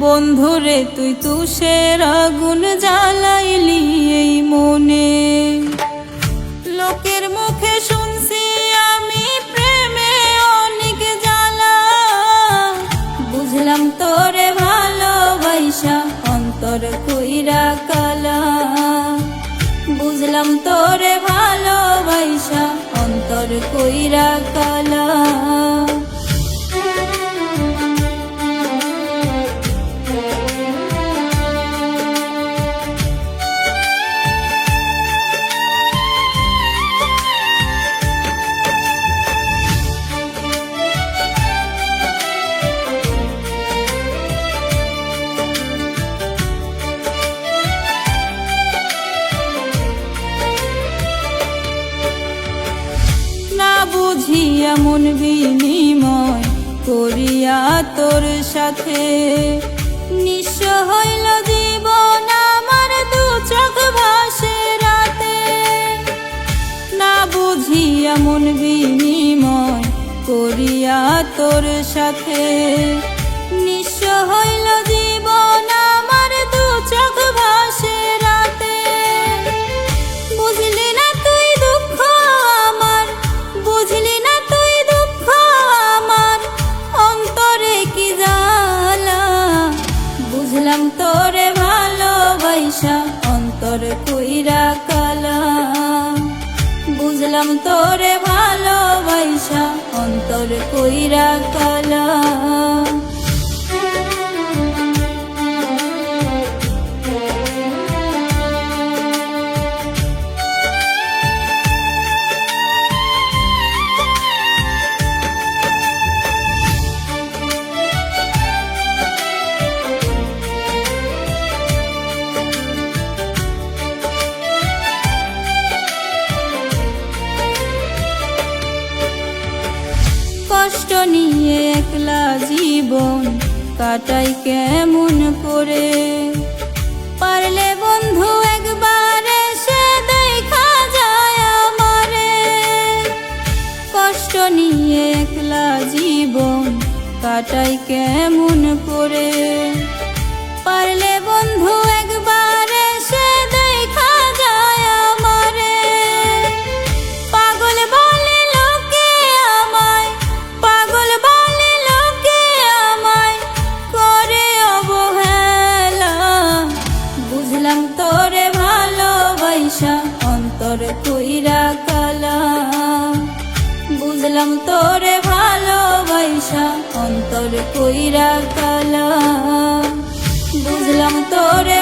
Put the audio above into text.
বন্ধুরে তুই তুষের আগুন জ্বালাইলি এই মনে। লোকের মুখে শুনছি আমি প্রেমে অনেক জ্বালা, বুঝলাম তোরে ভালোবাসা অন্তর কইরা কালা। বুঝলাম তোরে ভালোবাসা অন্তর কইরা কালা। না বুঝিয়া মন বিনিময় করিয়া তোর সাথে, নিঃস্ব হইল জীবন আমার দু চোখ ভাসে রাতে। না বুঝিয়া মন বিনিময় করিয়া তোর সাথে, নিঃস্ব হইল জীবন আমার দু চোখ ভাসে রাতে। বুঝলি না তুই দুঃখ আমার, বুঝলি না তুই দুঃখ আমার, অন্তরে কি জ্বালা। বুঝলাম তোরে ভালোবাসা অন্তর কইরা কালা। বুঝলাম তোরে ভালোবাসা অন্তর কইরা কালা। কষ্ট নিয়ে একলা জীবন কাটাই কেমন করে, পারলে বন্ধু একবার এসে দেখা যায় আমারে। কষ্ট নিয়ে একলা জীবন কাটাই কেমন করে, পারলে বন্ধু একবার এসে দেখা যায় আমারে। পাগল বলে লোকে আমায়, পাগল বলে লোকে আমায় করে অবহেলা। বুঝলাম তোরে ভালোবাসা অন্তর কইরা কালা। বুঝলাম তোরে ভালোবাসা অন্তর কইরা কালা। বুঝলাম তোরে